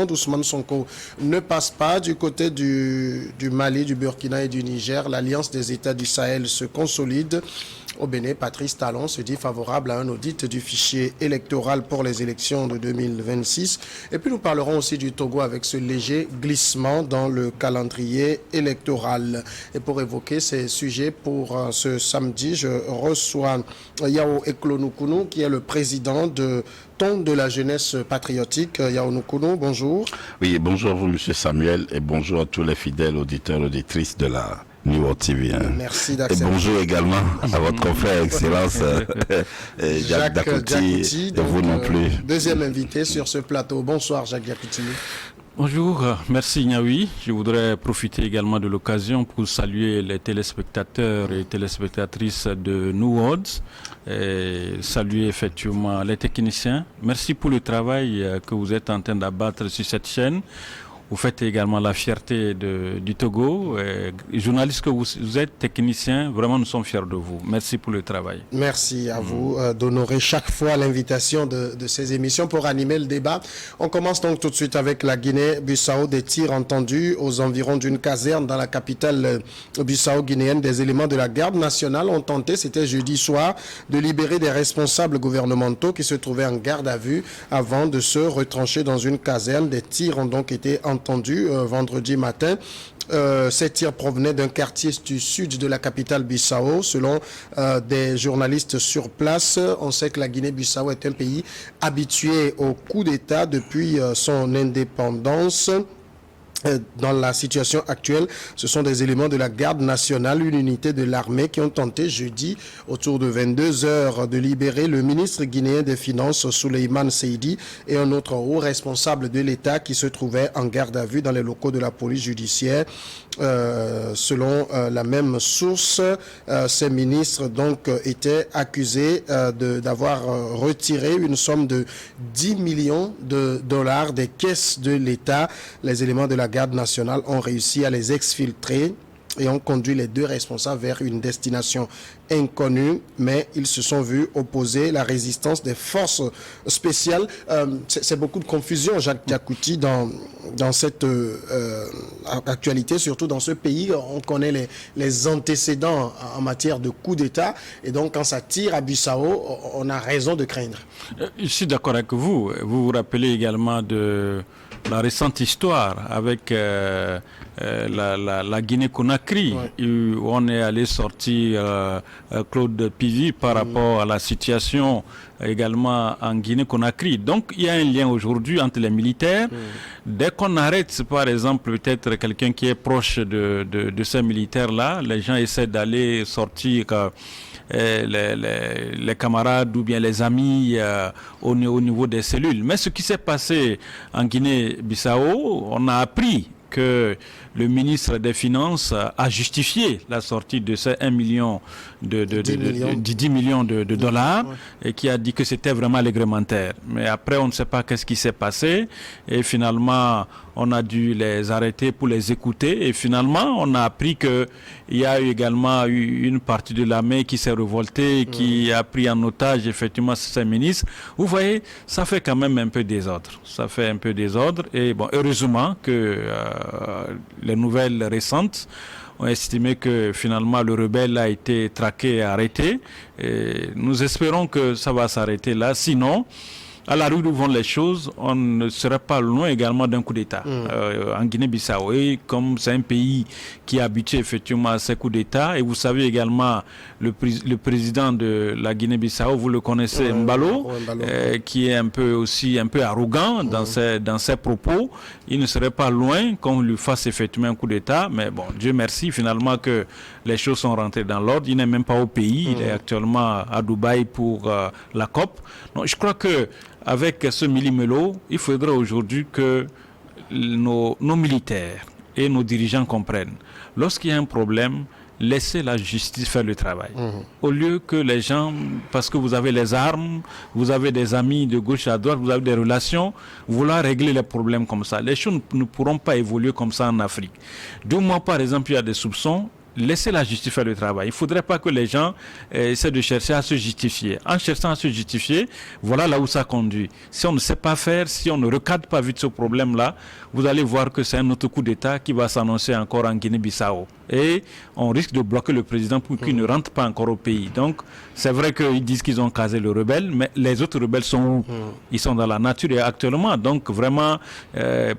d'Ousmane Sonko ne passe pas du côté du Mali, du Burkina et du Niger. L'alliance des États du Sahel se consolide. Au Bénin, Patrice Talon se dit favorable à un audit du fichier électoral pour les élections de 2026. Et puis nous parlerons aussi du Togo avec ce léger glissement dans le calendrier électoral. Et pour évoquer ces sujets pour ce samedi, je reçois Yao Eklonukunu qui est le président de Ton de la jeunesse patriotique. Yao Nukunu, bonjour. Oui, bonjour à vous, M. Samuel, et bonjour à tous les fidèles auditeurs et auditrices de la New World TV. Merci d'accepter. Et bonjour également à votre confrère Excellence Jacques Diakouti, et vous non plus. Deuxième invité sur ce plateau. Bonsoir Jacques Diakouti. Bonjour, merci Niaoui. Je voudrais profiter également de l'occasion pour saluer les téléspectateurs et téléspectatrices de New World et saluer effectivement les techniciens. Merci pour le travail que vous êtes en train d'abattre sur cette chaîne. Vous faites également la fierté du Togo. Journaliste que vous êtes, technicien, vraiment nous sommes fiers de vous. Merci pour le travail. Merci à vous d'honorer chaque fois l'invitation de ces émissions pour animer le débat. On commence donc tout de suite avec la Guinée-Bissau. Des tirs entendus aux environs d'une caserne dans la capitale bissau-guinéenne. Des éléments de la garde nationale ont tenté, c'était jeudi soir, de libérer des responsables gouvernementaux qui se trouvaient en garde à vue avant de se retrancher dans une caserne. Des tirs ont donc été entendus vendredi matin. Ces tirs provenaient d'un quartier du sud de la capitale Bissau. Selon des journalistes sur place, on sait que la Guinée-Bissau est un pays habitué au coup d'État depuis son indépendance. Dans la situation actuelle, ce sont des éléments de la garde nationale, une unité de l'armée qui ont tenté jeudi, autour de 22 heures, de libérer le ministre guinéen des Finances, Souleymane Seydi, et un autre haut responsable de l'État qui se trouvait en garde à vue dans les locaux de la police judiciaire. Selon la même source, ces ministres donc étaient accusés d'avoir retiré une somme de 10 millions de dollars des caisses de l'État. Les éléments de la garde nationale ont réussi à les exfiltrer et ont conduit les deux responsables vers une destination inconnue, mais ils se sont vus opposer la résistance des forces spéciales. C'est beaucoup de confusion, Jacques Diakouti, dans cette actualité, surtout dans ce pays. On connaît les antécédents en matière de coup d'État, et donc quand ça tire à Bissau, on a raison de craindre. Je suis d'accord avec vous. Vous vous rappelez également de la récente histoire avec la Guinée-Conakry, ouais, où on est allé sortir Claude Pivi par rapport à la situation également en Guinée-Conakry. Donc il y a un lien aujourd'hui entre les militaires. Dès qu'on arrête par exemple peut-être quelqu'un qui est proche de ces militaires-là, les gens essaient d'aller sortir les camarades ou bien les amis au niveau des cellules. Mais ce qui s'est passé en Guinée-Bissau, on a appris que le ministre des Finances a justifié la sortie de ces 10 millions de dollars, ouais, et qui a dit que c'était vraiment réglementaire. Mais après, on ne sait pas qu'est-ce qui s'est passé. Et finalement, on a dû les arrêter pour les écouter. Et finalement, on a appris qu'il y a également eu une partie de l'armée qui s'est révoltée, qui a pris en otage effectivement ces ministres. Vous voyez, ça fait quand même un peu désordre. Ça fait un peu désordre. Et bon, heureusement que les nouvelles récentes ont estimé que finalement le rebelle a été traqué et arrêté. Et nous espérons que ça va s'arrêter là. Sinon, à la rue où vont les choses, on ne serait pas loin également d'un coup d'État en Guinée-Bissau. Et comme c'est un pays qui est habitué effectivement à ces coups d'État, et vous savez également le président de la Guinée-Bissau, vous le connaissez, Mbalo, qui est un peu arrogant dans ses propos. Il ne serait pas loin qu'on lui fasse effectivement un coup d'État, mais bon, Dieu merci finalement que les choses sont rentrées dans l'ordre. Il n'est même pas au pays, il est actuellement à Dubaï pour la COP. Donc je crois que avec ce millimélo, il faudrait aujourd'hui que nos militaires et nos dirigeants comprennent. Lorsqu'il y a un problème, laissez la justice faire le travail. Au lieu que les gens, parce que vous avez les armes, vous avez des amis de gauche à droite, vous avez des relations, vouloir régler les problèmes comme ça. Les choses ne pourront pas évoluer comme ça en Afrique. 2 mois, par exemple, il y a des soupçons. laisser la justice faire le travail. Il ne faudrait pas que les gens essaient de chercher à se justifier. En cherchant à se justifier, voilà là où ça conduit. Si on ne sait pas faire, si on ne recadre pas vite ce problème-là, vous allez voir que c'est un autre coup d'État qui va s'annoncer encore en Guinée-Bissau. Et on risque de bloquer le président pour qu'il ne rentre pas encore au pays. Donc, c'est vrai qu'ils disent qu'ils ont casé le rebelle, mais les autres rebelles sont où? Ils sont dans la nature et actuellement. Donc, vraiment,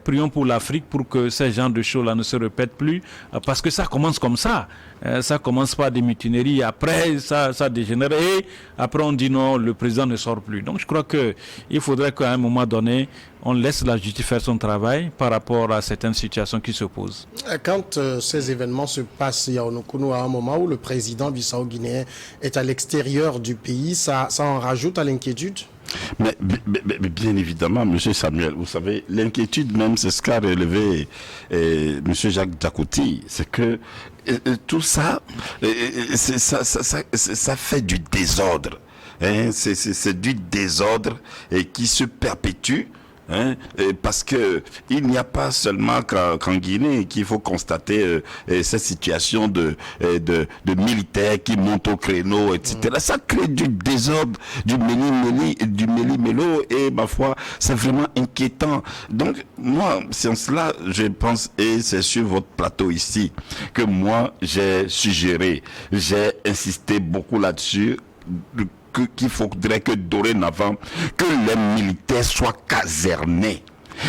prions pour l'Afrique pour que ces genres de choses-là ne se répètent plus, parce que ça commence comme ça. Ça commence par des mutineries, après ça dégénère et après on dit non, le président ne sort plus. Donc je crois qu'il faudrait qu'à un moment donné, on laisse la justice faire son travail par rapport à certaines situations qui se posent. Quand ces événements se passent, il y a un moment où le président bissau-guinéen est à l'extérieur du pays, ça en rajoute à l'inquiétude? Mais bien évidemment, M. Samuel, vous savez, l'inquiétude même, c'est ce qu'a relevé M. Jacques Diakouti, c'est que tout ça, ça fait du désordre. Hein, c'est du désordre qui se perpétue. Hein, parce que il n'y a pas seulement qu'en Guinée qu'il faut constater cette situation de militaires qui montent au créneau, etc. Ça crée du désordre, du méli-mélo, et ma foi, c'est vraiment inquiétant. Donc, moi, c'est en cela, je pense, et c'est sur votre plateau ici, que moi, j'ai suggéré, j'ai insisté beaucoup là-dessus, qu'il faudrait que dorénavant, que les militaires soient casernés.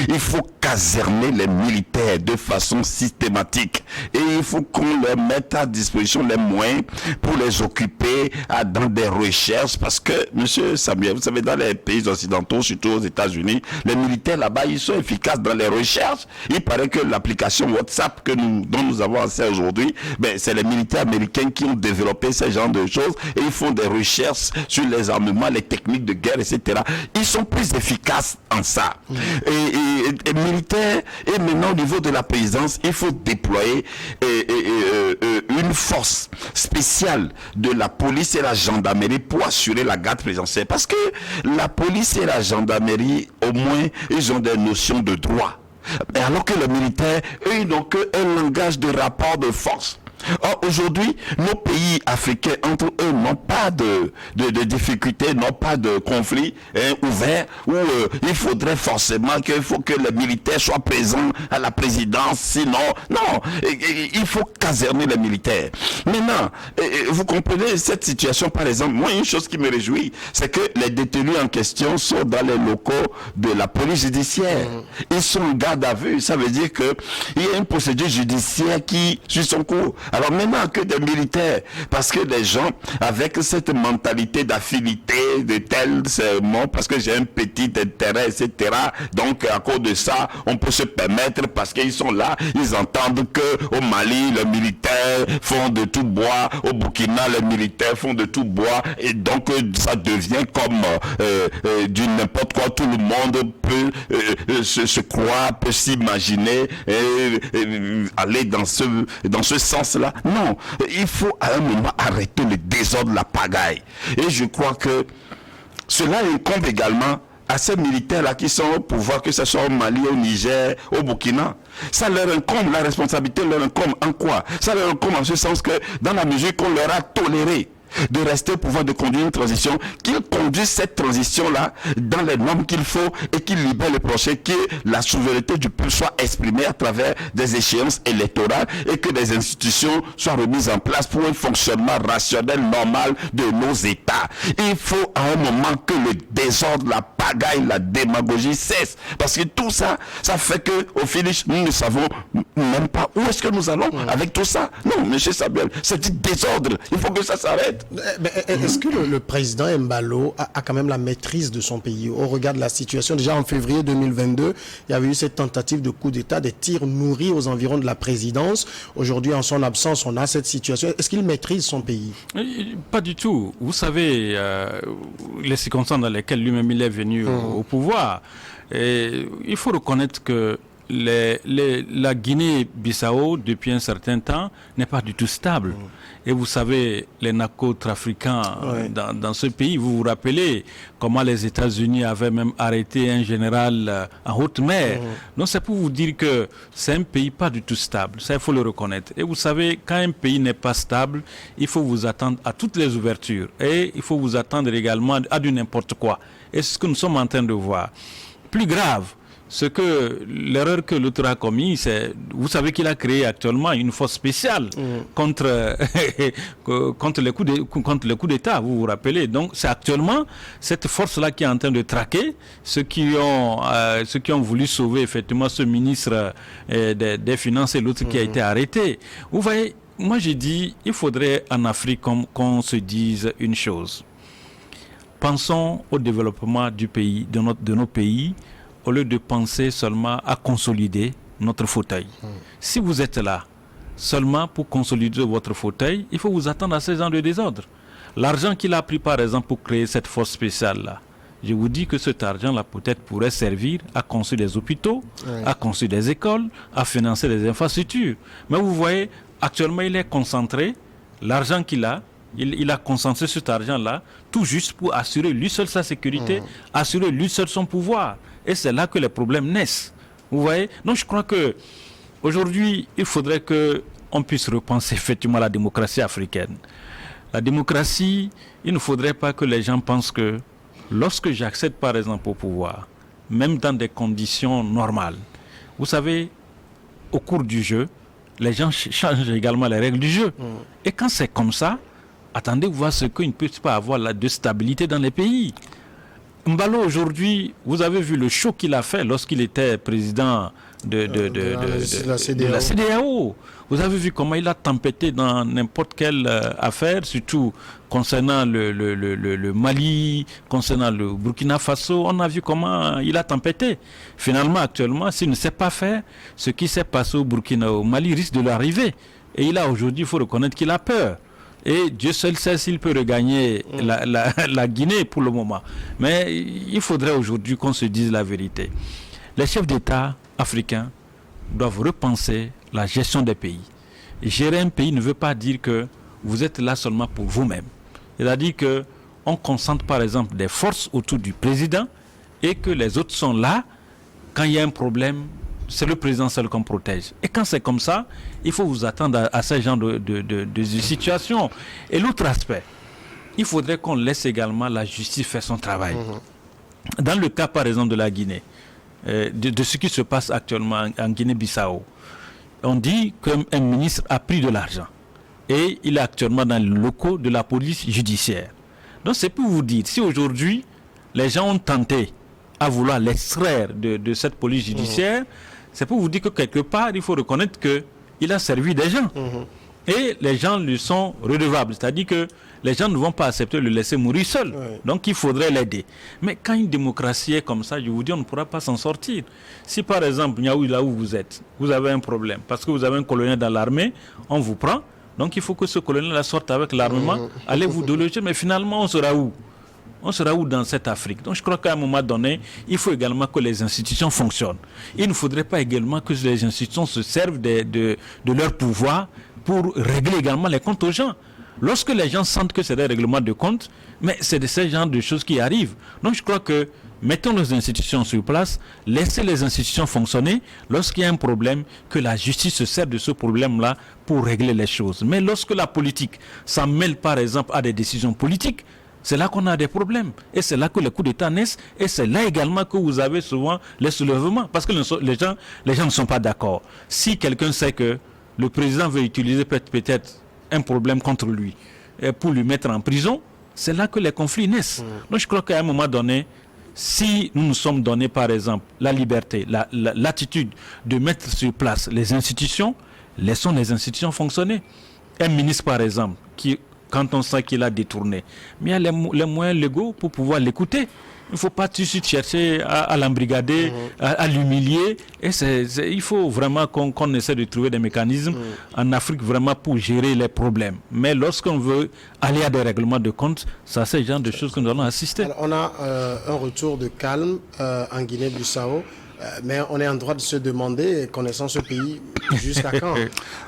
Il faut caserner les militaires de façon systématique et il faut qu'on leur mette à disposition les moyens pour les occuper dans des recherches, parce que, monsieur Samuel, vous savez, dans les pays occidentaux, surtout aux États-Unis, les militaires là-bas, ils sont efficaces dans les recherches. Il paraît que l'application WhatsApp dont nous avons accès aujourd'hui, c'est les militaires américains qui ont développé ce genre de choses et ils font des recherches sur les armements, les techniques de guerre, etc. Ils sont plus efficaces en ça. Et militaires, et maintenant au niveau de la présidence, il faut déployer une force spéciale de la police et la gendarmerie pour assurer la garde présidentielle. Parce que la police et la gendarmerie, au moins, ils ont des notions de droit. Alors que les militaires, eux, ils n'ont qu'un langage de rapport de force. Or, aujourd'hui, nos pays africains, entre eux, n'ont pas de difficultés, n'ont pas de conflits ouverts, où il faudrait forcément que les militaires soient présents à la présidence, sinon, non, il faut caserner les militaires. Maintenant, vous comprenez cette situation, par exemple, moi, une chose qui me réjouit, c'est que les détenus en question sont dans les locaux de la police judiciaire. Ils sont en garde à vue, ça veut dire que il y a une procédure judiciaire qui suit son cours. Alors maintenant que des militaires, parce que les gens avec cette mentalité d'affinité, de tel serment, parce que j'ai un petit intérêt, etc. Donc à cause de ça, on peut se permettre, parce qu'ils sont là, ils entendent que au Mali, les militaires font de tout bois, au Burkina, les militaires font de tout bois, et donc ça devient comme du n'importe quoi. Tout le monde peut se croire, peut s'imaginer aller dans ce sens-là. Non, il faut à un moment arrêter le désordre, la pagaille. Et je crois que cela incombe également à ces militaires-là qui sont au pouvoir, que ce soit au Mali, au Niger, au Burkina. Ça leur incombe, la responsabilité leur incombe en quoi? Ça leur incombe en ce sens que dans la mesure qu'on leur a toléré de rester au pouvoir, de conduire une transition, qu'ils conduisent cette transition-là dans les normes qu'il faut et qu'ils libèrent le projet, que la souveraineté du peuple soit exprimée à travers des échéances électorales et que des institutions soient remises en place pour un fonctionnement rationnel, normal de nos États. Il faut à un moment que le désordre, la pagaille, la démagogie cesse. Parce que tout ça, ça fait que au finish, nous ne savons même pas où est-ce que nous allons avec tout ça. Non, M. Samuel, c'est du désordre. Il faut que ça s'arrête. Est-ce que le président Embalo a quand même la maîtrise de son pays au regard de la situation? Déjà en février 2022, il y avait eu cette tentative de coup d'État, des tirs nourris aux environs de la présidence. Aujourd'hui, en son absence, on a cette situation. Est-ce qu'il maîtrise son pays? Pas du tout. Vous savez, les circonstances dans lesquelles lui-même il est venu au pouvoir. Et il faut reconnaître que la Guinée-Bissau, depuis un certain temps, n'est pas du tout stable. Et vous savez, les narcotrafiquants dans ce pays, vous vous rappelez comment les États-Unis avaient même arrêté un général en haute mer. Donc c'est pour vous dire que c'est un pays pas du tout stable. Ça, il faut le reconnaître. Et vous savez, quand un pays n'est pas stable, il faut vous attendre à toutes les ouvertures. Et il faut vous attendre également à du n'importe quoi. Et c'est ce que nous sommes en train de voir. Plus grave, l'erreur que l'autre a commis, c'est, vous savez qu'il a créé actuellement une force spéciale contre les coups d'État, vous vous rappelez. Donc c'est actuellement cette force-là qui est en train de traquer ceux qui ont voulu sauver effectivement ce ministre des Finances et l'autre qui a été arrêté. Vous voyez, moi j'ai dit, il faudrait en Afrique qu'on se dise une chose. Pensons au développement du pays, de nos pays, au lieu de penser seulement à consolider notre fauteuil. Si vous êtes là seulement pour consolider votre fauteuil, il faut vous attendre à ce genre de désordre. L'argent qu'il a pris par exemple pour créer cette force spéciale-là, je vous dis que cet argent-là peut-être pourrait servir à construire des hôpitaux, à construire des écoles, à financer des infrastructures. Mais vous voyez, actuellement il est concentré, l'argent qu'il a, il a concentré cet argent-là tout juste pour assurer lui seul sa sécurité, assurer lui seul son pouvoir. Et c'est là que les problèmes naissent. Vous voyez? Donc je crois que aujourd'hui, il faudrait qu'on puisse repenser effectivement la démocratie africaine. La démocratie, il ne faudrait pas que les gens pensent que lorsque j'accède par exemple au pouvoir, même dans des conditions normales, vous savez, au cours du jeu, les gens changent également les règles du jeu. Et quand c'est comme ça, attendez voir ce qu'il ne peut pas avoir de stabilité dans les pays. Mbalo, aujourd'hui, vous avez vu le show qu'il a fait lorsqu'il était président de la CEDEAO. Vous avez vu comment il a tempêté dans n'importe quelle affaire, surtout concernant le Mali, concernant le Burkina Faso. On a vu comment il a tempêté. Finalement, actuellement, s'il ne sait pas faire, ce qui s'est passé au Burkina, au Mali risque de lui arriver. Et il a aujourd'hui, il faut reconnaître qu'il a peur. Et Dieu seul sait s'il peut regagner la Guinée pour le moment. Mais il faudrait aujourd'hui qu'on se dise la vérité. Les chefs d'État africains doivent repenser la gestion des pays. Et gérer un pays ne veut pas dire que vous êtes là seulement pour vous-même. C'est-à-dire qu'on concentre par exemple des forces autour du président et que les autres sont là quand il y a un problème. C'est le président seul qu'on protège. Et quand c'est comme ça, il faut vous attendre à ce genre de situation. Et l'autre aspect, il faudrait qu'on laisse également la justice faire son travail. Dans le cas, par exemple, de la Guinée, de ce qui se passe actuellement en Guinée-Bissau, on dit qu'un ministre a pris de l'argent. Et il est actuellement dans les locaux de la police judiciaire. Donc c'est pour vous dire, si aujourd'hui, les gens ont tenté à vouloir l'extraire de cette police judiciaire, c'est pour vous dire que quelque part, il faut reconnaître qu'il a servi des gens. Et les gens lui sont redevables. C'est-à-dire que les gens ne vont pas accepter de le laisser mourir seul. Donc il faudrait l'aider. Mais quand une démocratie est comme ça, je vous dis, on ne pourra pas s'en sortir. Si par exemple, là où vous êtes, vous avez un problème, parce que vous avez un colonel dans l'armée, on vous prend. Donc il faut que ce colonel sorte avec l'armement, allez vous déloger, mais finalement on sera où? On sera où dans cette Afrique? Donc je crois qu'à un moment donné, il faut également que les institutions fonctionnent. Il ne faudrait pas également que les institutions se servent de leur pouvoir pour régler également les comptes aux gens. Lorsque les gens sentent que c'est des règlements de comptes, mais c'est de ce genre de choses qui arrivent. Donc je crois que mettons les institutions sur place, laissez les institutions fonctionner. Lorsqu'il y a un problème, que la justice se sert de ce problème-là pour régler les choses. Mais lorsque la politique s'en mêle par exemple à des décisions politiques, c'est là qu'on a des problèmes. Et c'est là que les coups d'État naissent. Et c'est là également que vous avez souvent les soulèvements. Parce que les gens ne sont pas d'accord. Si quelqu'un sait que le président veut utiliser peut-être un problème contre lui pour lui mettre en prison, c'est là que les conflits naissent. Donc je crois qu'à un moment donné, si nous nous sommes donné par exemple la liberté, l'attitude de mettre sur place les institutions, laissons les institutions fonctionner. Un ministre par exemple quand on sent qu'il a détourné. Mais il y a les moyens légaux pour pouvoir l'écouter. Il ne faut pas tout de suite chercher à l'embrigader, à l'humilier. Et il faut vraiment qu'on essaie de trouver des mécanismes en Afrique vraiment pour gérer les problèmes. Mais lorsqu'on veut aller à des règlements de compte, ça c'est le genre de choses que nous allons assister. Alors, on a un retour de calme en Guinée-Bissau. Mais on est en droit de se demander, connaissant ce pays, jusqu'à quand?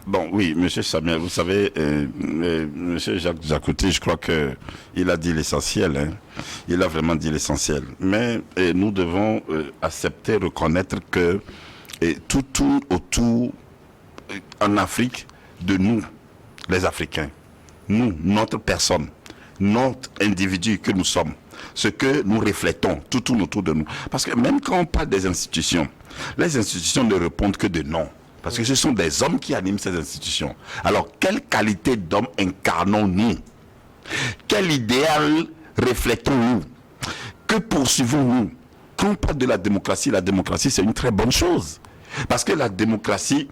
Bon, oui, M. Samuel, vous savez, M. Jacques Jacouti, je crois qu'il a dit l'essentiel. Hein. Il a vraiment dit l'essentiel. Mais nous devons accepter, reconnaître que tout tourne autour, en Afrique, de nous, les Africains. Nous, notre personne, notre individu que nous sommes. Ce que nous reflétons, tout tourne autour de nous. Parce que même quand on parle des institutions, les institutions ne répondent que de non. Parce que ce sont des hommes qui animent ces institutions. Alors, quelle qualité d'homme incarnons-nous? Quel idéal reflétons-nous? Que poursuivons-nous? Quand on parle de la démocratie c'est une très bonne chose. Parce que la démocratie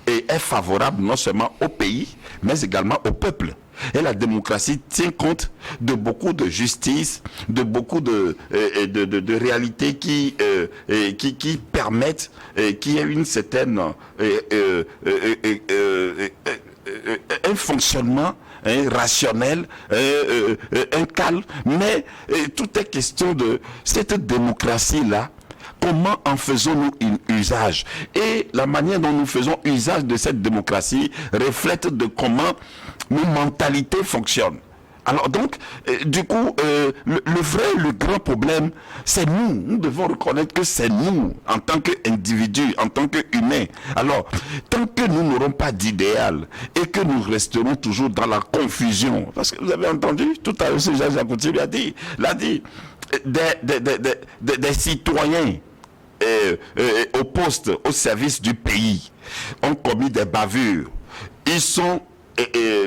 est favorable non seulement au pays, mais également au peuple. Et la démocratie tient compte de beaucoup de justice, de beaucoup de réalités qui permettent qu'il y ait une certaine un fonctionnement rationnel, un calme. Mais tout est question de cette démocratie-là. Comment en faisons-nous un usage? Et la manière dont nous faisons usage de cette démocratie reflète de comment nos mentalités fonctionnent. Alors donc, du coup, le grand problème, c'est nous. Nous devons reconnaître que c'est nous, en tant qu'individus, en tant qu'humains. Alors, tant que nous n'aurons pas d'idéal et que nous resterons toujours dans la confusion, parce que vous avez entendu, tout à l'heure, Jacques Jacouti l'a dit, des citoyens au poste, au service du pays, ont commis des bavures. Ils sont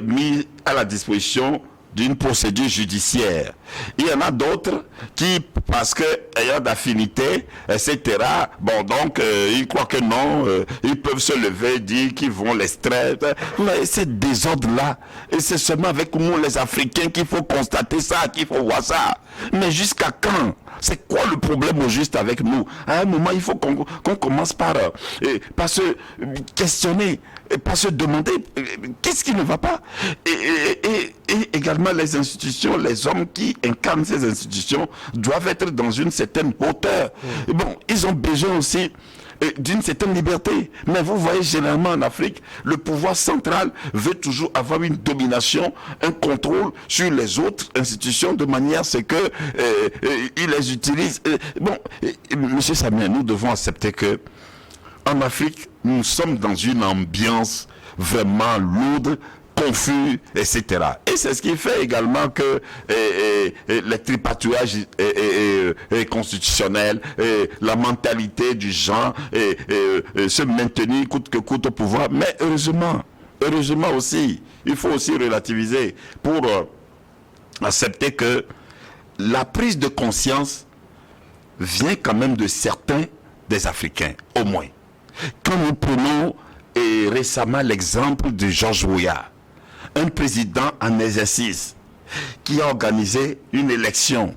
mis à la disposition d'une procédure judiciaire. Il y en a d'autres qui, parce que ayant d'affinité, etc., bon, donc, ils croient que non, ils peuvent se lever, dire qu'ils vont l'extraire. Mais ce désordre-là, et c'est seulement avec nous, les Africains, qu'il faut constater ça, qu'il faut voir ça. Mais jusqu'à quand? C'est quoi le problème au juste avec nous? À un moment, il faut qu'on commence par se questionner, par se demander qu'est-ce qui ne va pas. Et également les institutions, les hommes qui incarnent ces institutions doivent être dans une certaine hauteur. Et bon, ils ont besoin aussi d'une certaine liberté. Mais vous voyez, généralement en Afrique, le pouvoir central veut toujours avoir une domination, un contrôle sur les autres institutions de manière à ce que il les utilise. Bon, Monsieur Samuel, nous devons accepter que en Afrique, nous sommes dans une ambiance vraiment lourde, confus, etc. Et c'est ce qui fait également que les tripatouillages constitutionnels, la mentalité du genre, se maintenir coûte que coûte au pouvoir. Mais heureusement aussi, il faut aussi relativiser pour accepter que la prise de conscience vient quand même de certains des Africains, au moins. Quand nous prenons récemment l'exemple de George Weah, un président en exercice qui a organisé une élection.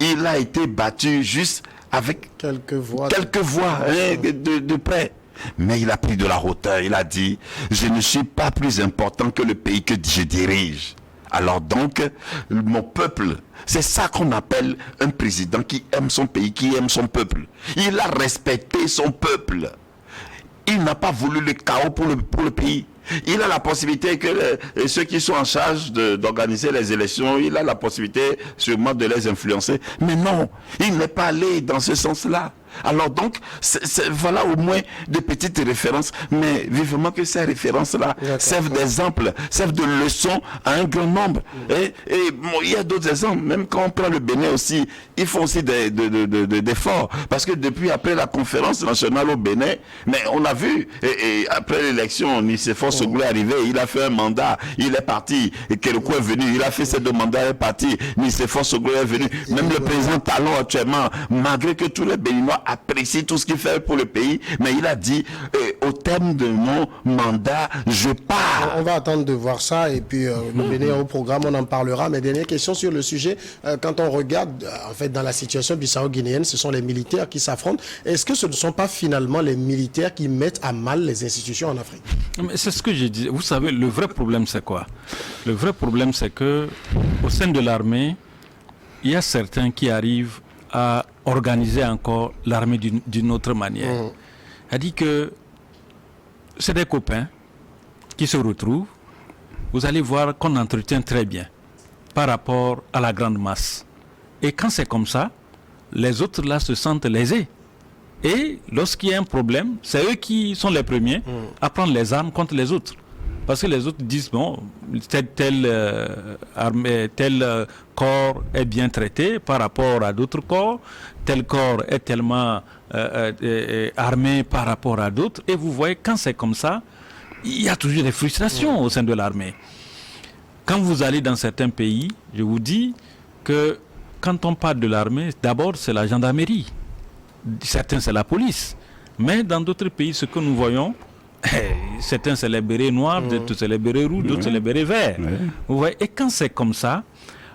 Il a été battu juste avec quelques voix de près. Mais il a pris de la hauteur. Il a dit, je ne suis pas plus important que le pays que je dirige. Alors donc, mon peuple, c'est ça qu'on appelle un président qui aime son pays, qui aime son peuple. Il a respecté son peuple. Il n'a pas voulu le chaos pour le pays. Il a la possibilité que ceux qui sont en charge d'organiser les élections, il a la possibilité sûrement de les influencer. Mais non, il n'est pas allé dans ce sens-là. Alors donc, voilà au moins de petites références, mais vivement que ces références-là servent d'exemple, servent de leçon à un grand nombre. Et bon, il y a d'autres exemples, même quand on prend le Bénin aussi, ils font aussi d'efforts. Parce que depuis après la conférence nationale au Bénin, mais on a vu, et après l'élection, Nicéphore Segoulé est arrivé, il a fait un mandat, il est parti, et Kérékou est venu, il a fait ses deux mandats, il est parti, Nicéphore Segoulé est venu, même le président Talon actuellement, malgré que tous les Béninois apprécie tout ce qu'il fait pour le pays, mais il a dit au terme de mon mandat, je pars. On va attendre de voir ça et puis le Bénin au programme, on en parlera. Mais dernière question sur le sujet, quand on regarde en fait dans la situation bissau-guinéenne, ce sont les militaires qui s'affrontent. Est-ce que ce ne sont pas finalement les militaires qui mettent à mal les institutions en Afrique? C'est ce que j'ai dit. Vous savez, le vrai problème c'est quoi? Le vrai problème c'est que au sein de l'armée, il y a certains qui arrivent à organiser encore l'armée d'une autre manière. Elle dit que c'est des copains qui se retrouvent. Vous allez voir qu'on entretient très bien par rapport à la grande masse. Et quand c'est comme ça, les autres là se sentent lésés. Et lorsqu'il y a un problème, c'est eux qui sont les premiers à prendre les armes contre les autres. Parce que les autres disent, bon, tel corps est bien traité par rapport à d'autres corps, tel corps est tellement armé par rapport à d'autres. Et vous voyez, quand c'est comme ça, il y a toujours des frustrations au sein de l'armée. Quand vous allez dans certains pays, je vous dis que quand on parle de l'armée, d'abord c'est la gendarmerie. Certains c'est la police. Mais dans d'autres pays, ce que nous voyons, certains c'est les bérets noirs, d'autres c'est les bérets rouges, d'autres c'est les bérets verts. Vous voyez, et quand c'est comme ça,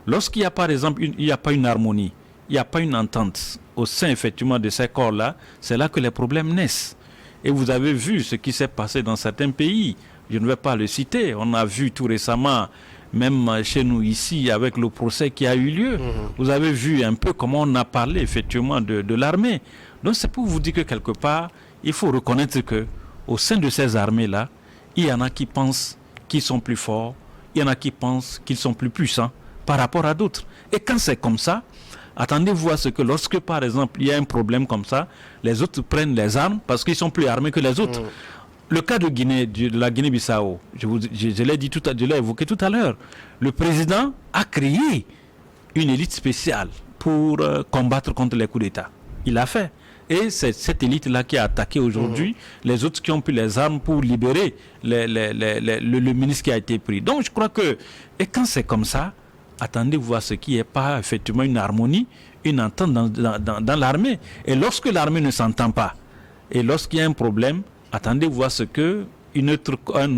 lorsqu'il n'y a par exemple il n'y a pas une harmonie, il n'y a pas une entente au sein effectivement de ces corps-là, c'est là que les problèmes naissent. Et vous avez vu ce qui s'est passé dans certains pays. Je ne vais pas le citer. On a vu tout récemment, même chez nous ici, avec le procès qui a eu lieu. Vous avez vu un peu comment on a parlé effectivement de l'armée. Donc c'est pour vous dire que quelque part, il faut reconnaître que au sein de ces armées-là, il y en a qui pensent qu'ils sont plus forts, il y en a qui pensent qu'ils sont plus puissants par rapport à d'autres. Et quand c'est comme ça, attendez-vous à ce que lorsque, par exemple, il y a un problème comme ça, les autres prennent les armes parce qu'ils sont plus armés que les autres. Le cas de Guinée, de la Guinée-Bissau, je l'ai dit je l'ai évoqué tout à l'heure. Le président a créé une élite spéciale pour combattre contre les coups d'État. Il l'a fait. Et c'est cette élite-là qui a attaqué aujourd'hui les autres qui ont pris les armes pour libérer le ministre qui a été pris. Donc je crois que, et quand c'est comme ça, attendez-vous à ce qu'il n'y ait pas effectivement une harmonie, une entente dans l'armée. Et lorsque l'armée ne s'entend pas, et lorsqu'il y a un problème, attendez-vous à ce que un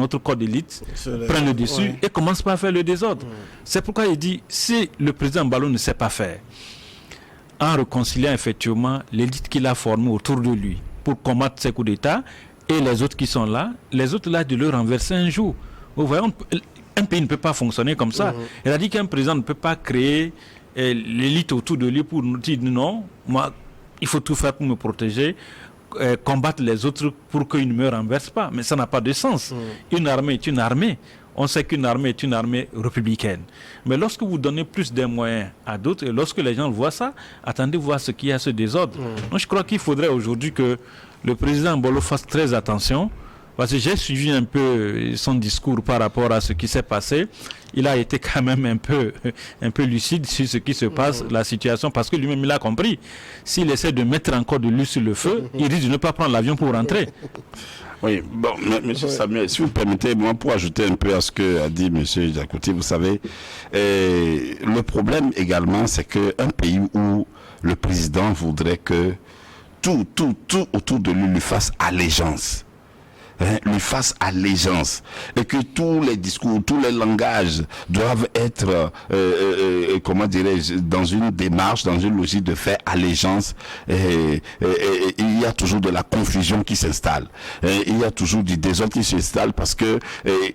autre corps d'élite prenne le dessus et commence pas à faire le désordre. C'est pourquoi il dit, si le président Barrow ne sait pas faire, en réconciliant effectivement l'élite qu'il a formée autour de lui pour combattre ces coups d'État, et les autres qui sont là, les autres là de le renverser un jour. Vous voyez, un pays ne peut pas fonctionner comme ça. Il a dit qu'un président ne peut pas créer l'élite autour de lui pour nous dire non, moi, il faut tout faire pour me protéger, combattre les autres pour qu'ils ne me renversent pas. Mais ça n'a pas de sens. Une armée est une armée. On sait qu'une armée est une armée républicaine. Mais lorsque vous donnez plus de moyens à d'autres, et lorsque les gens voient ça, attendez voir ce qu'il y a ce désordre. Donc je crois qu'il faudrait aujourd'hui que le président Mbolo fasse très attention, parce que j'ai suivi un peu son discours par rapport à ce qui s'est passé. Il a été quand même un peu lucide sur ce qui se passe, la situation, parce que lui-même il a compris. S'il essaie de mettre encore de l'huile sur le feu, il risque de ne pas prendre l'avion pour rentrer. Oui, bon, M. Samuel, si vous permettez, moi, pour ajouter un peu à ce qu'a dit M. Diakouté, vous savez, le problème également, c'est qu'un pays où le président voudrait que tout autour de lui fasse allégeance, lui fasse allégeance, et que tous les discours, tous les langages doivent être, comment dirais-je, dans une démarche, dans une logique de faire allégeance, et il y a toujours de la confusion qui s'installe, il y a toujours du désordre qui s'installe, parce que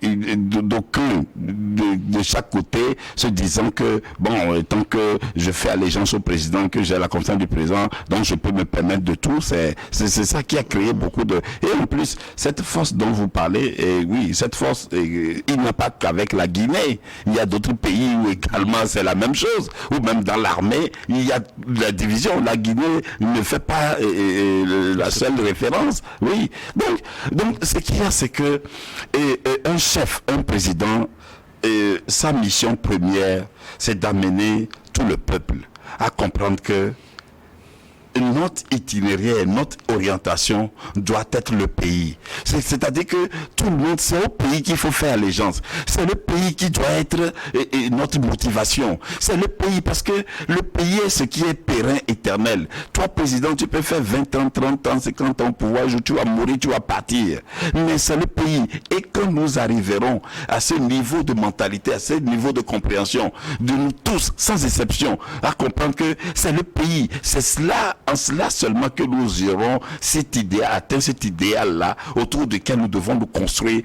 d'aucuns de chaque côté se disant que bon, tant que je fais allégeance au président, que j'ai la confiance du président, donc je peux me permettre de tout, c'est ça qui a créé beaucoup de... Et en plus, cette force dont vous parlez, et oui, cette force, il n'y a pas qu'avec la Guinée. Il y a d'autres pays où également c'est la même chose. Ou même dans l'armée, il y a la division. La Guinée ne fait pas la seule référence. Oui. Donc ce qu'il y a, c'est que un chef, un président, sa mission première, c'est d'amener tout le peuple à comprendre que notre itinéraire, notre orientation doit être le pays. C'est-à-dire que tout le monde, c'est au pays qu'il faut faire allégeance. C'est le pays qui doit être notre motivation. C'est le pays, parce que le pays est ce qui est périn éternel. Toi, président, tu peux faire 20 ans, 30 ans, 50 ans au pouvoir, tu vas mourir, tu vas partir. Mais c'est le pays. Et quand nous arriverons à ce niveau de mentalité, à ce niveau de compréhension, de nous tous, sans exception, à comprendre que c'est le pays, c'est cela en cela seulement que nous aurons atteint cet idéal-là autour duquel nous devons nous construire,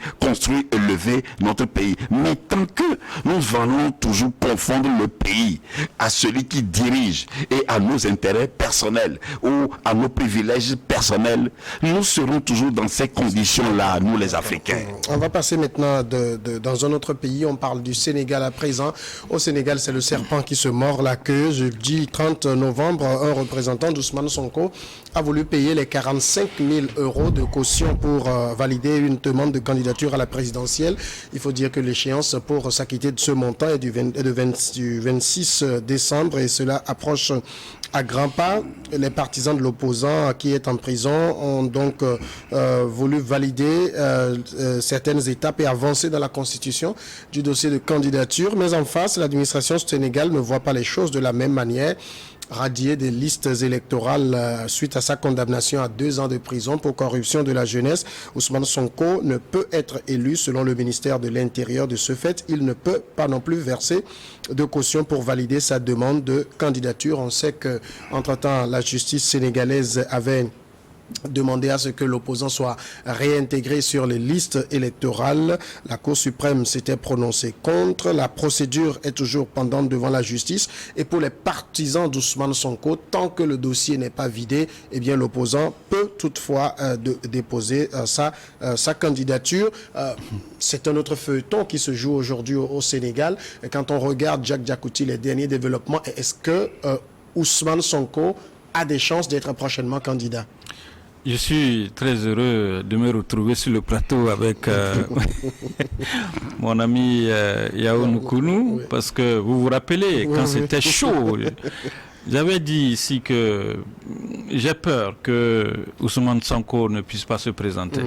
élever notre pays. Mais tant que nous allons toujours confondre le pays à celui qui dirige et à nos intérêts personnels ou à nos privilèges personnels, nous serons toujours dans ces conditions-là, nous les Africains. On va passer maintenant dans un autre pays. On parle du Sénégal à présent. Au Sénégal, c'est le serpent qui se mord la queue. Jeudi 30 novembre, un représentant d'Ousmane Sonko a voulu payer les 45 000 € de caution pour valider une demande de candidature à la présidentielle. Il faut dire que l'échéance pour s'acquitter de ce montant est du 26 décembre et cela approche à grands pas. Les partisans de l'opposant qui est en prison ont donc voulu valider certaines étapes et avancer dans la constitution du dossier de candidature. Mais en face, l'administration du Sénégal ne voit pas les choses de la même manière. Radié des listes électorales suite à sa condamnation à 2 ans de prison pour corruption de la jeunesse, Ousmane Sonko ne peut être élu selon le ministère de l'Intérieur. De ce fait, il ne peut pas non plus verser de caution pour valider sa demande de candidature. On sait que, entre-temps, la justice sénégalaise avait demander à ce que l'opposant soit réintégré sur les listes électorales. La Cour suprême s'était prononcée contre. La procédure est toujours pendante devant la justice. Et pour les partisans d'Ousmane Sonko, tant que le dossier n'est pas vidé, eh bien l'opposant peut toutefois déposer sa candidature. C'est un autre feuilleton qui se joue aujourd'hui au Sénégal. Et quand on regarde Jack Diakouti, les derniers développements, est-ce que Ousmane Sonko a des chances d'être prochainement candidat? Je suis très heureux de me retrouver sur le plateau avec mon ami Yao Nkounou, parce que vous vous rappelez, quand c'était chaud, j'avais dit ici que j'ai peur que Ousmane Sonko ne puisse pas se présenter.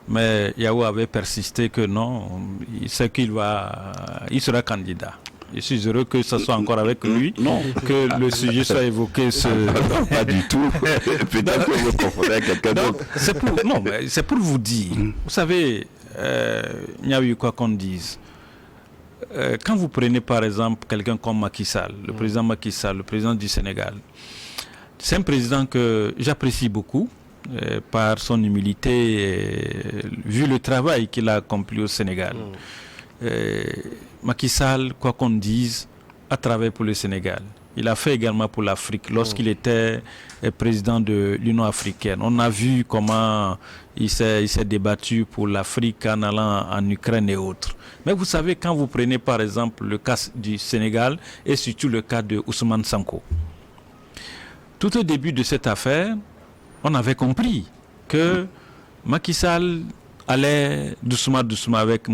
Mais Yao avait persisté que non, il sait il sera candidat. Je suis heureux que ce soit encore avec lui, que le sujet soit évoqué. Non, pas du tout. Peut-être que vous confondez avec quelqu'un d'autre. C'est pour vous dire. Vous savez, il y a eu quoi qu'on dise. Quand vous prenez par exemple quelqu'un comme Macky Sall, le président Macky Sall, le président du Sénégal, c'est un président que j'apprécie beaucoup par son humilité, vu le travail qu'il a accompli au Sénégal. Macky Sall, quoi qu'on dise, a travaillé pour le Sénégal. Il a fait également pour l'Afrique lorsqu'il était président de l'Union africaine. On a vu comment il s'est débattu pour l'Afrique en allant en Ukraine et autres. Mais vous savez, quand vous prenez par exemple le cas du Sénégal et surtout le cas de Ousmane Sonko, tout au début de cette affaire, on avait compris que Macky Sall allait doucement avec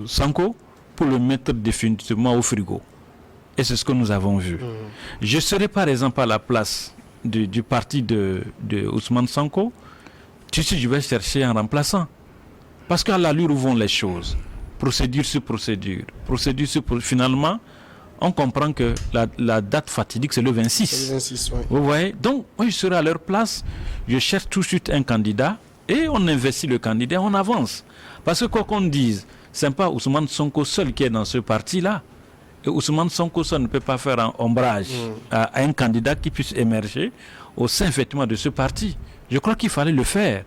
Sonko pour le mettre définitivement au frigo. Et c'est ce que nous avons vu. Je serai par exemple à la place du parti de Ousmane Sonko. Tu sais, je vais chercher un remplaçant. Parce qu'à l'allure où vont les choses, procédure sur procédure, finalement, on comprend que la date fatidique, c'est le 26. C'est le 26, oui. Vous voyez? Donc, moi, je serai à leur place, je cherche tout de suite un candidat, et on investit le candidat, on avance. Parce que quoi qu'on dise, ce n'est pas Ousmane Sonko seul qui est dans ce parti-là. Et Ousmane Sonko seul ne peut pas faire un ombrage à un candidat qui puisse émerger au sein effectivement de ce parti. Je crois qu'il fallait le faire.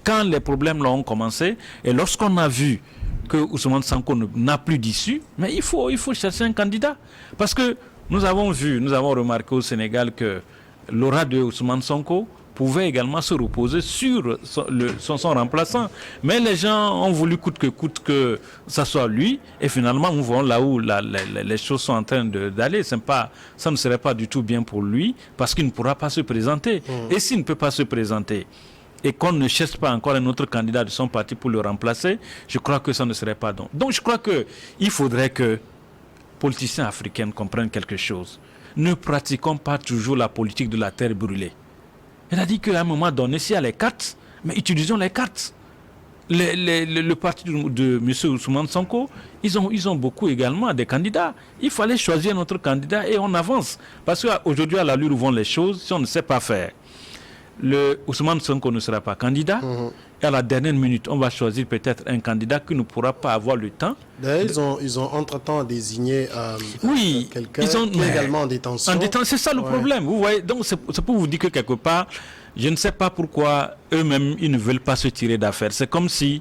Quand les problèmes là ont commencé, et lorsqu'on a vu que Ousmane Sonko n'a plus d'issue, mais il faut chercher un candidat. Parce que nous avons remarqué au Sénégal que l'aura de Ousmane Sonko pouvait également se reposer sur son remplaçant. Mais les gens ont voulu coûte que ça soit lui, et finalement, nous voyons là où les choses sont en train d'aller. Ça ne serait pas du tout bien pour lui, parce qu'il ne pourra pas se présenter. Et s'il ne peut pas se présenter, et qu'on ne cherche pas encore un autre candidat de son parti pour le remplacer, je crois que ça ne serait pas donc. Donc je crois qu'il faudrait que les politiciens africains comprennent quelque chose. Ne pratiquons pas toujours la politique de la terre brûlée. Elle a dit qu'à un moment donné, s'il y a les cartes, mais utilisons les cartes. Le parti de M. Ousmane Sonko, ils ont beaucoup également des candidats. Il fallait choisir notre candidat et on avance. Parce qu'aujourd'hui, à l'allure où vont les choses, si on ne sait pas faire, Ousmane Sonko ne sera pas candidat. Et à la dernière minute, on va choisir peut-être un candidat qui ne pourra pas avoir le temps. D'ailleurs, ils ont entre-temps désigné quelqu'un qui est également en détention. C'est ça le problème. Vous voyez, donc c'est pour vous dire que quelque part, je ne sais pas pourquoi eux-mêmes, ils ne veulent pas se tirer d'affaire. C'est comme si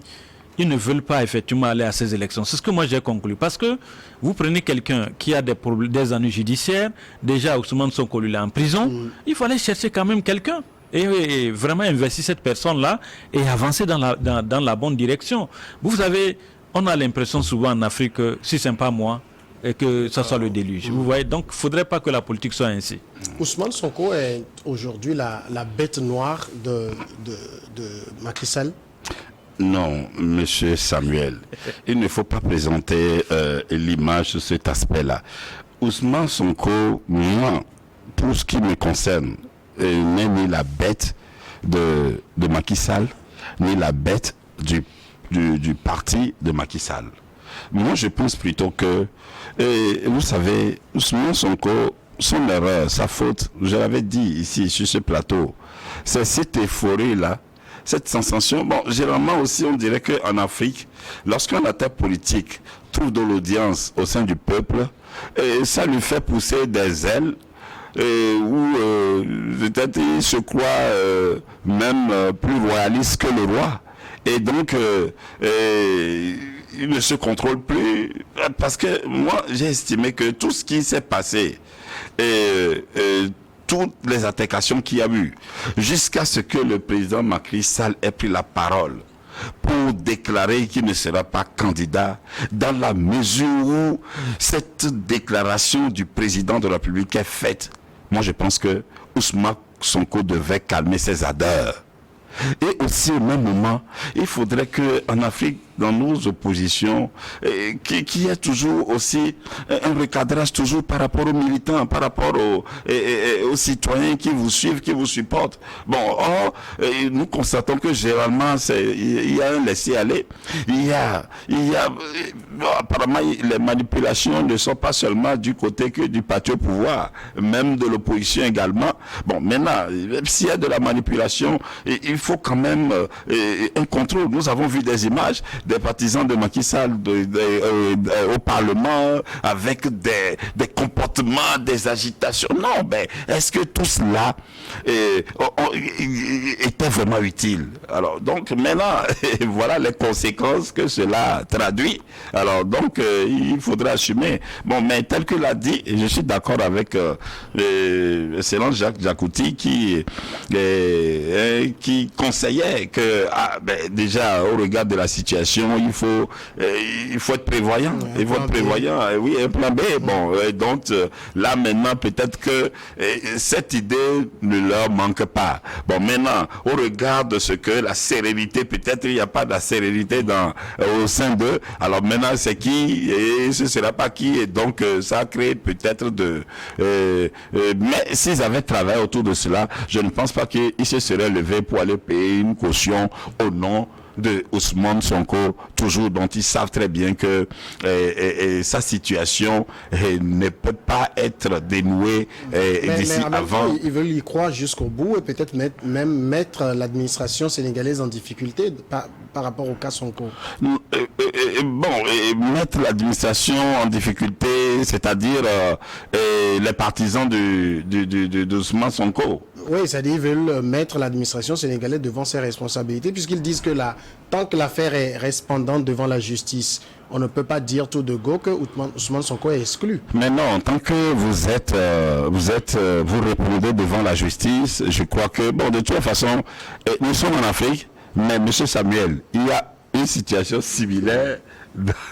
ils ne veulent pas effectivement aller à ces élections. C'est ce que moi j'ai conclu. Parce que vous prenez quelqu'un qui a des ennuis judiciaires, déjà Ousmane Sonko lui est en prison, il faut aller chercher quand même quelqu'un. Et vraiment investir cette personne-là et avancer dans la bonne direction. Vous savez, on a l'impression souvent en Afrique que si ce n'est pas moi, et que ça soit le déluge. Vous voyez, donc il ne faudrait pas que la politique soit ainsi. Ousmane Sonko est aujourd'hui la bête noire de Macky Sall. Non, monsieur Samuel, il ne faut pas présenter l'image de cet aspect-là. Ousmane Sonko, moi, pour ce qui me concerne, n'est ni la bête de Macky Sall, ni la bête du parti de Macky Sall. Moi, je pense plutôt que, vous savez, Ousmane Sonko, son erreur, sa faute, je l'avais dit ici, sur ce plateau, c'est cette euphorie-là, cette sensation. Bon, généralement aussi, on dirait qu'en Afrique, lorsqu'un acteur politique trouve de l'audience au sein du peuple, ça lui fait pousser des ailes, où peut-être il se croit même plus royaliste que le roi. Et donc, il ne se contrôle plus. Parce que moi, j'ai estimé que tout ce qui s'est passé, toutes les attaquations qu'il y a eu, jusqu'à ce que le président Macky Sall ait pris la parole pour déclarer qu'il ne sera pas candidat, dans la mesure où cette déclaration du président de la République est faite. Moi, je pense que Ousmane Sonko devait calmer ses ardeurs. Et aussi, au même moment, il faudrait qu'en Afrique, dans nos oppositions, qu'il y ait toujours aussi un recadrage toujours par rapport aux militants, par rapport aux citoyens qui vous suivent, qui vous supportent. Bon, nous constatons que généralement, il y a un laisser-aller. Apparemment, les manipulations ne sont pas seulement du côté que du parti au pouvoir, même de l'opposition également. Bon, maintenant, s'il y a de la manipulation, il faut quand même un contrôle. Nous avons vu des images des partisans de Macky Sall au Parlement avec des comportements, des agitations. Non, ben, est-ce que tout cela était vraiment utile? Alors, donc, maintenant, voilà les conséquences que cela traduit. Alors, donc, il faudra assumer. Bon, mais tel que l'a dit, et je suis d'accord avec l'excellent Jacques Jakouti qui conseillait que, déjà, au regard de la situation, il faut être prévoyant. Il faut être prévoyant. Oui, un plan B. Bon, donc, là, maintenant, peut-être que cette idée ne leur manque pas. Bon, maintenant, au regard de ce que la sérénité, peut-être il n'y a pas de la sérénité au sein d'eux. Alors maintenant, c'est qui et ce ne sera pas qui. Et donc, ça a créé peut-être mais s'ils avaient travaillé autour de cela, je ne pense pas qu'ils se seraient levés pour aller payer une caution au nom de Ousmane Sonko, toujours, dont ils savent très bien que sa situation ne peut pas être dénouée d'ici avant. Ils veulent y croire jusqu'au bout et peut-être même mettre l'administration sénégalaise en difficulté par rapport au cas Sonko. Mettre l'administration en difficulté, c'est-à-dire les partisans d'Ousmane Sonko. Oui, c'est-à-dire qu'ils veulent mettre l'administration sénégalaise devant ses responsabilités, puisqu'ils disent que tant que l'affaire est pendante devant la justice, on ne peut pas dire tout de go que Ousmane Sonko est exclu. Mais non, tant que vous répondez devant la justice, je crois que, bon, de toute façon, nous sommes en Afrique, mais M. Samuel, il y a une situation similaire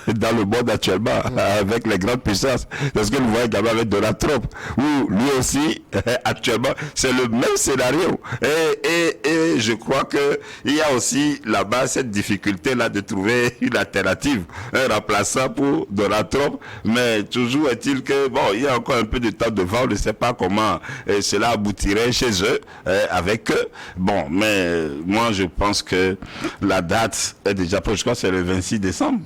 dans le monde actuellement avec les grandes puissances, parce que nous voyons également avec Donald Trump où lui aussi actuellement c'est le même scénario et je crois que il y a aussi là-bas cette difficulté là de trouver une alternative, un remplaçant pour Donald Trump, mais toujours est-il que bon, il y a encore un peu de temps devant, on ne sait pas comment cela aboutirait chez eux avec eux. Bon, mais moi je pense que la date est déjà proche, je crois que c'est le 26 décembre.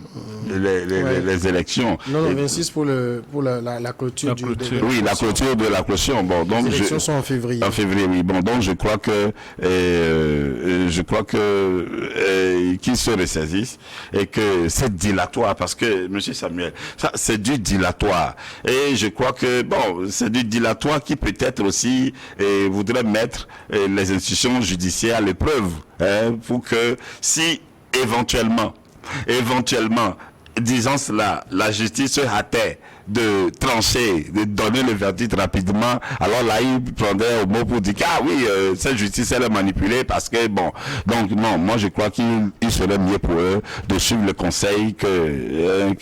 les élections. Non, 26 pour la clôture du débat. Oui, la clôture de la clôture. Bon, donc les élections sont en février. En février, oui. Bon, donc je crois que qu'ils se ressaisissent et que c'est dilatoire parce que, monsieur Samuel, ça c'est du dilatoire. Et je crois que, bon, c'est du dilatoire qui peut-être aussi voudrait mettre les institutions judiciaires à l'épreuve, pour que si éventuellement, disons cela, la justice se hâtait de trancher, de donner le verdict rapidement, alors là, il prendrait au mot pour dire ah oui, cette justice, elle est manipulée parce que, bon, donc non, moi je crois qu'il serait mieux pour eux de suivre le conseil que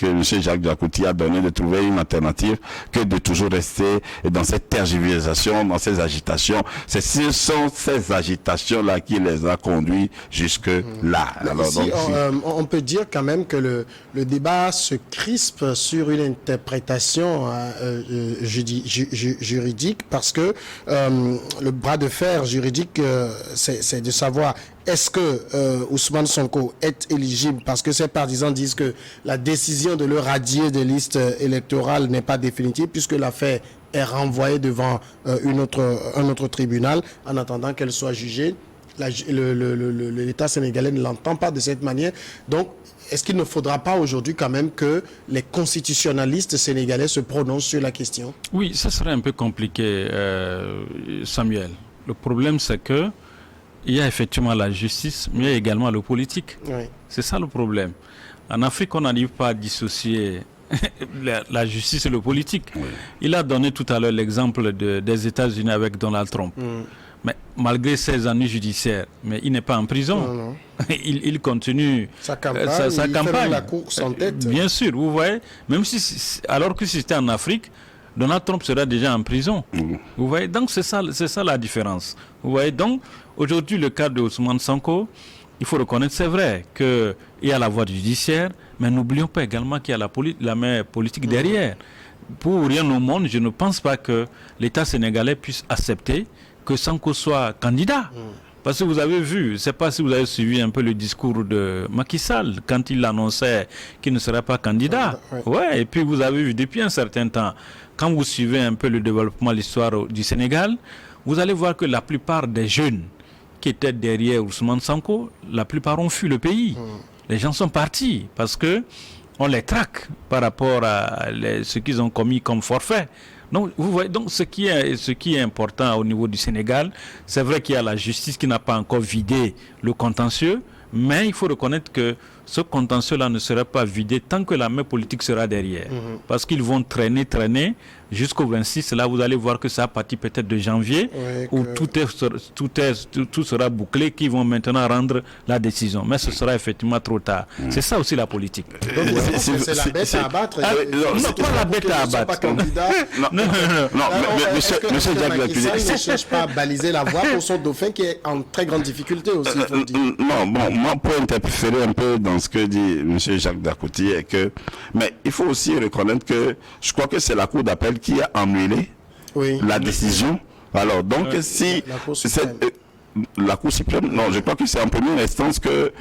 M. Jacques Diakouti a donné, de trouver une alternative, que de toujours rester dans cette tergiversation, dans ces agitations. Ce sont ces agitations-là qui les a conduits jusque-là. Alors, ici, donc, on peut dire quand même que le débat se crispe sur une interprétation juridique parce que le bras de fer juridique, c'est de savoir est-ce que Ousmane Sonko est éligible, parce que ses partisans disent que la décision de le radier de liste électorale n'est pas définitive puisque l'affaire est renvoyée devant un autre tribunal en attendant qu'elle soit jugée. L'État sénégalais ne l'entend pas de cette manière. Donc, est-ce qu'il ne faudra pas aujourd'hui quand même que les constitutionnalistes sénégalais se prononcent sur la question? Oui, ça serait un peu compliqué, Samuel. Le problème, c'est que il y a effectivement la justice, mais il y a également le politique. Oui. C'est ça le problème. En Afrique, on n'arrive pas à dissocier la justice et le politique. Oui. Il a donné tout à l'heure l'exemple des États-Unis avec Donald Trump. Mais malgré ses années judiciaires, mais il n'est pas en prison. Non. Il continue sa campagne. Sa campagne. Fait la course en tête. Bien sûr, vous voyez. Même alors que si c'était en Afrique, Donald Trump sera déjà en prison. Vous voyez. Donc c'est ça la différence. Vous voyez. Donc aujourd'hui, le cas de Ousmane Sonko, il faut reconnaître, c'est vrai qu'il y a la voie judiciaire, mais n'oublions pas également qu'il y a la main politique derrière. Pour rien au monde, je ne pense pas que l'État sénégalais puisse accepter que Sonko soit candidat. Parce que vous avez vu, je ne sais pas si vous avez suivi un peu le discours de Macky Sall quand il annonçait qu'il ne serait pas candidat. Ouais, et puis vous avez vu depuis un certain temps, quand vous suivez un peu le développement, l'histoire du Sénégal, vous allez voir que la plupart des jeunes qui étaient derrière Ousmane Sonko, la plupart ont fui le pays. Les gens sont partis parce que on les traque par rapport à ce qu'ils ont commis comme forfait. Donc, vous voyez, donc ce qui est important au niveau du Sénégal, c'est vrai qu'il y a la justice qui n'a pas encore vidé le contentieux, mais il faut reconnaître que ce contentieux-là ne sera pas vidé tant que la main politique sera derrière. Parce qu'ils vont traîner jusqu'au 26. Là, vous allez voir que ça a parti peut-être de janvier, où tout sera bouclé, qu'ils vont maintenant rendre la décision. Mais ce sera effectivement trop tard. C'est ça aussi la politique. Donc, c'est la bête à abattre. Non, pas la bête à abattre. Non, mais monsieur Jacques Diakouti ne cherche pas à baliser la voie pour son dauphin qui est en très grande difficulté aussi. Non, bon, moi, pour interférer un peu dans ce que dit monsieur Jacques Diakouti, est que, mais il faut aussi reconnaître que je crois que c'est la Cour d'appel qui a annulé la décision. Alors, donc, si la Cour suprême, non, je crois que c'est en première instance que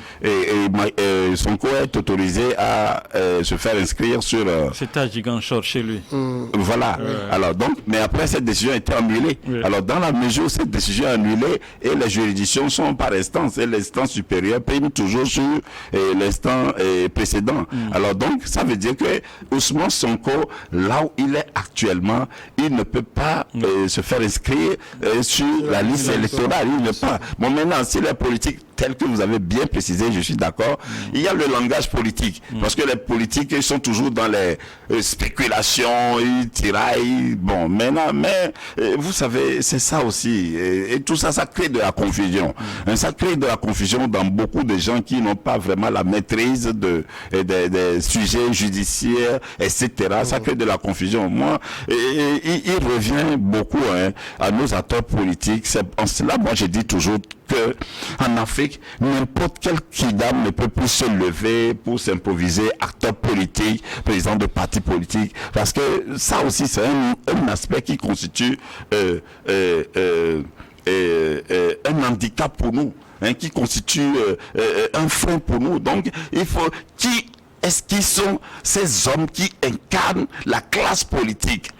Sonko est autorisé à se faire inscrire sur... C'est à Ziguinchor chez lui. Voilà. Alors donc, mais après cette décision a été annulée. Alors dans la mesure où cette décision est annulée et les juridictions sont par instance et l'instance supérieure prime toujours sur l'instant précédent. Alors donc, ça veut dire que Ousmane Sonko, là où il est actuellement, il ne peut pas se faire inscrire sur la liste électorale. Il ne peut pas. Bon, maintenant, si les politiques, telles que vous avez bien précisé, je suis d'accord, il y a le langage politique. Parce que les politiques, ils sont toujours dans les spéculations, ils tiraillent. Bon, maintenant, mais vous savez, c'est ça aussi. Et tout ça, ça crée de la confusion. Ça crée de la confusion dans beaucoup de gens qui n'ont pas vraiment la maîtrise des sujets judiciaires, etc. Ça crée de la confusion. Moi, il revient beaucoup à nos acteurs politiques. C'est en cela, moi, j'ai dit toujours que en Afrique, n'importe quel kidam ne peut plus se lever pour s'improviser acteur politique, président de parti politique, parce que ça aussi c'est un aspect qui constitue un handicap pour nous, qui constitue un frein pour nous. Donc il faut qui est-ce qu'ils sont ces hommes qui incarnent la classe politique?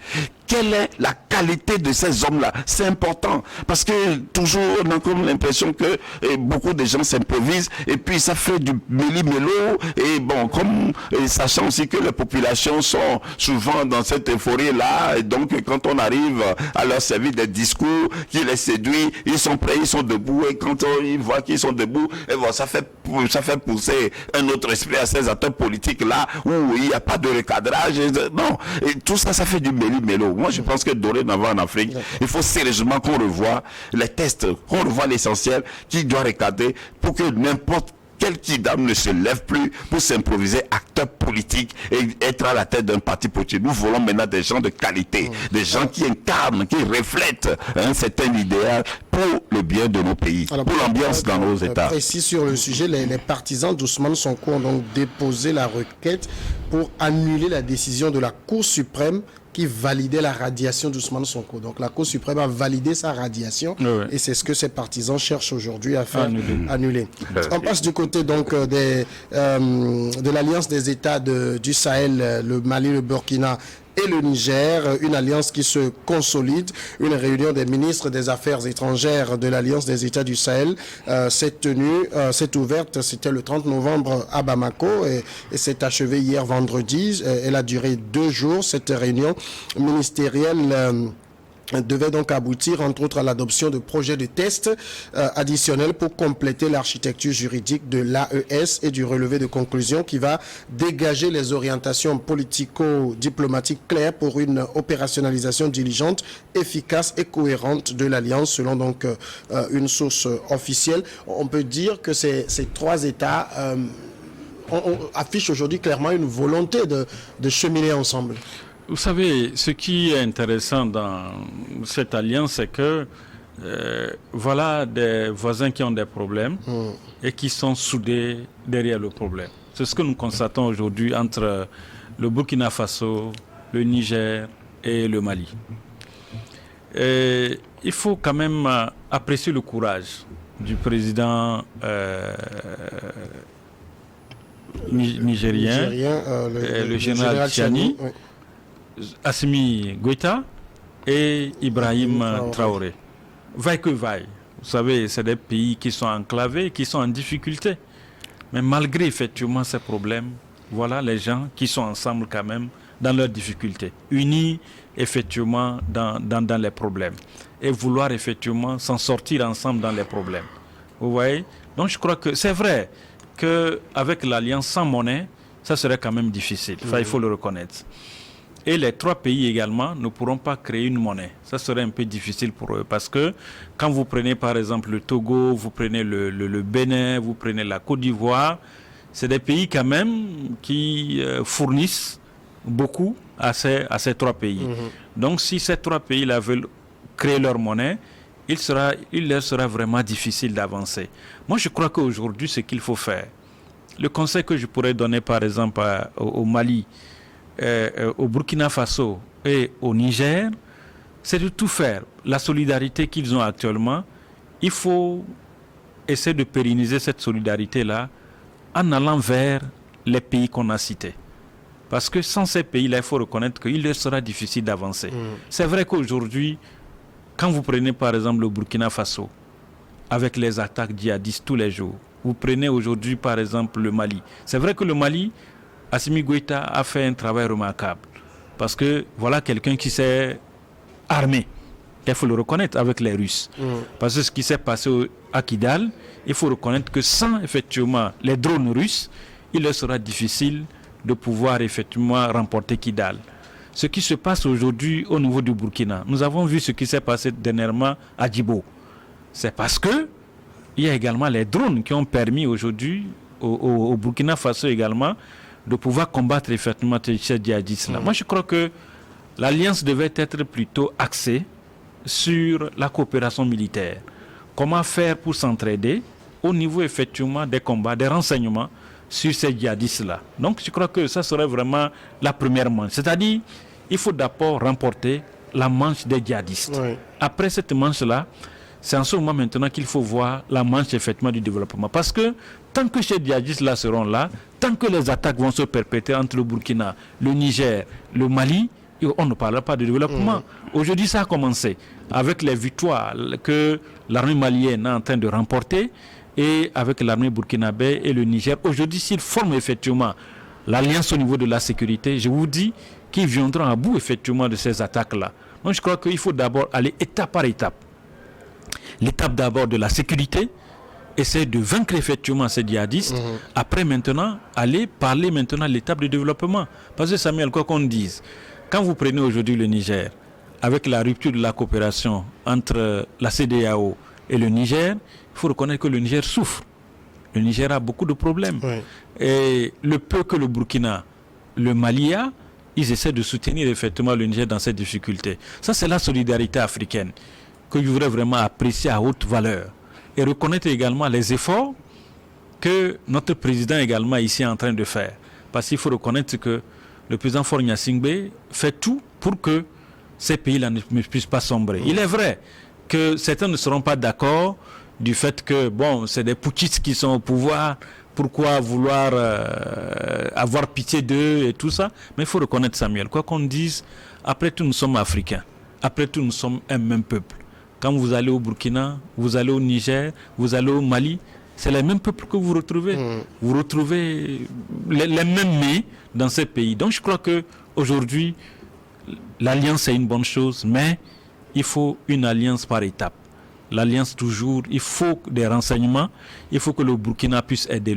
Quelle est la qualité de ces hommes-là? C'est important parce que toujours on a comme l'impression que beaucoup de gens s'improvisent et puis ça fait du méli-mélo et bon, comme sachant aussi que les populations sont souvent dans cette euphorie-là et donc quand on arrive à leur servir des discours qui les séduisent, ils sont prêts, ils sont debout et quand ils voient qu'ils sont debout, et bon, ça fait pousser un autre esprit à ces acteurs politiques-là où il n'y a pas de recadrage. Non, et tout ça, ça fait du méli-mélo. Moi, je pense que dorénavant en Afrique, il faut sérieusement qu'on revoie les tests, qu'on revoie l'essentiel qui doit recadrer pour que n'importe quel kidam ne se lève plus pour s'improviser acteur politique et être à la tête d'un parti politique. Nous voulons maintenant des gens de qualité, des gens qui incarnent, qui reflètent un certain idéal pour le bien de nos pays, alors, pour l'ambiance dans nos États. Précis sur le sujet, les partisans d'Ousmane Sonko ont donc déposé la requête pour annuler la décision de la Cour suprême qui validait la radiation d'Ousmane Sonko. Donc la Cour suprême a validé sa radiation et c'est ce que ses partisans cherchent aujourd'hui à faire annuler. On passe du côté donc de l'Alliance des États du Sahel, le Mali, le Burkina et le Niger, une alliance qui se consolide. Une réunion des ministres des Affaires étrangères de l'Alliance des États du Sahel s'est ouverte, c'était le 30 novembre à Bamako et s'est achevée hier vendredi. Elle a duré 2 jours, cette réunion ministérielle devait donc aboutir entre autres à l'adoption de projets de tests additionnels pour compléter l'architecture juridique de l'AES et du relevé de conclusions qui va dégager les orientations politico-diplomatiques claires pour une opérationnalisation diligente, efficace et cohérente de l'Alliance selon donc une source officielle. On peut dire que ces 3 États affichent aujourd'hui clairement une volonté de cheminer ensemble. Vous savez, ce qui est intéressant dans cette alliance, c'est que voilà des voisins qui ont des problèmes et qui sont soudés derrière le problème. C'est ce que nous constatons aujourd'hui entre le Burkina Faso, le Niger et le Mali. Et il faut quand même apprécier le courage du président nigérien, le général Tchiani, Assimi Goïta et Ibrahim Traoré. Vaille que vaille. Vous savez, c'est des pays qui sont enclavés, qui sont en difficulté. Mais malgré effectivement ces problèmes, voilà les gens qui sont ensemble quand même dans leurs difficultés, unis effectivement dans les problèmes et vouloir effectivement s'en sortir ensemble dans les problèmes. Vous voyez? Donc je crois que c'est vrai qu'avec l'alliance sans monnaie, ça serait quand même difficile. Enfin, il faut le reconnaître. Et les 3 pays également ne pourront pas créer une monnaie. Ça serait un peu difficile pour eux parce que quand vous prenez par exemple le Togo, vous prenez le Bénin, vous prenez la Côte d'Ivoire, c'est des pays quand même qui fournissent beaucoup à ces 3 pays. Donc si ces 3 pays-là veulent créer leur monnaie, il leur sera vraiment difficile d'avancer. Moi je crois qu'aujourd'hui ce qu'il faut faire, le conseil que je pourrais donner par exemple au Mali, au Burkina Faso et au Niger, c'est de tout faire. La solidarité qu'ils ont actuellement, il faut essayer de pérenniser cette solidarité-là en allant vers les pays qu'on a cités. Parce que sans ces pays-là, il faut reconnaître qu'il leur sera difficile d'avancer. C'est vrai qu'aujourd'hui, quand vous prenez par exemple le Burkina Faso, avec les attaques djihadistes tous les jours, vous prenez aujourd'hui par exemple le Mali. C'est vrai que le Mali, Assimi Goïta a fait un travail remarquable parce que voilà quelqu'un qui s'est armé, il faut le reconnaître, avec les Russes. Parce que ce qui s'est passé à Kidal, il faut reconnaître que sans effectivement les drones russes, il leur sera difficile de pouvoir effectivement remporter Kidal. Ce qui se passe aujourd'hui au niveau du Burkina, nous avons vu ce qui s'est passé dernièrement à Djibo. C'est parce que il y a également les drones qui ont permis aujourd'hui au Burkina Faso également de pouvoir combattre effectivement ces djihadistes-là. Moi, je crois que l'alliance devait être plutôt axée sur la coopération militaire. Comment faire pour s'entraider au niveau effectivement des combats, des renseignements sur ces djihadistes-là. Donc, je crois que ça serait vraiment la première manche. C'est-à-dire, il faut d'abord remporter la manche des djihadistes. Après cette manche-là, c'est en ce moment maintenant qu'il faut voir la manche effectivement du développement. Parce que tant que ces djihadistes-là seront là, tant que les attaques vont se perpétrer entre le Burkina, le Niger, le Mali, on ne parlera pas de développement. Aujourd'hui, ça a commencé avec les victoires que l'armée malienne est en train de remporter et avec l'armée burkinabé et le Niger. Aujourd'hui, s'ils forment effectivement l'alliance au niveau de la sécurité, je vous dis qu'ils viendront à bout effectivement de ces attaques-là. Donc je crois qu'il faut d'abord aller étape par étape. L'étape d'abord de la sécurité, essayer de vaincre effectivement ces djihadistes. Après maintenant, aller parler maintenant de l'étape de développement. Parce que Samuel, quoi qu'on dise, quand vous prenez aujourd'hui le Niger, avec la rupture de la coopération entre la CEDEAO et le Niger, il faut reconnaître que le Niger souffre. Le Niger a beaucoup de problèmes. Oui. Et le peu que le Burkina, le Mali a, ils essaient de soutenir effectivement le Niger dans ces difficultés. Ça, c'est la solidarité africaine que je voudrais vraiment apprécier à haute valeur. Et reconnaître également les efforts que notre président également ici est en train de faire. Parce qu'il faut reconnaître que le président Faure Gnassingbé fait tout pour que ces pays-là ne puissent pas sombrer. Il est vrai que certains ne seront pas d'accord du fait que, bon, c'est des putschistes qui sont au pouvoir, pourquoi vouloir avoir pitié d'eux et tout ça. Mais il faut reconnaître, Samuel, quoi qu'on dise, après tout, nous sommes africains. Après tout, nous sommes un même peuple. Quand vous allez au Burkina, vous allez au Niger, vous allez au Mali, c'est les mêmes peuples que vous retrouvez. Vous retrouvez les mêmes nés dans ces pays. Donc je crois qu'aujourd'hui, l'alliance est une bonne chose, mais il faut une alliance par étapes. L'alliance toujours, il faut des renseignements, il faut que le Burkina puisse aider.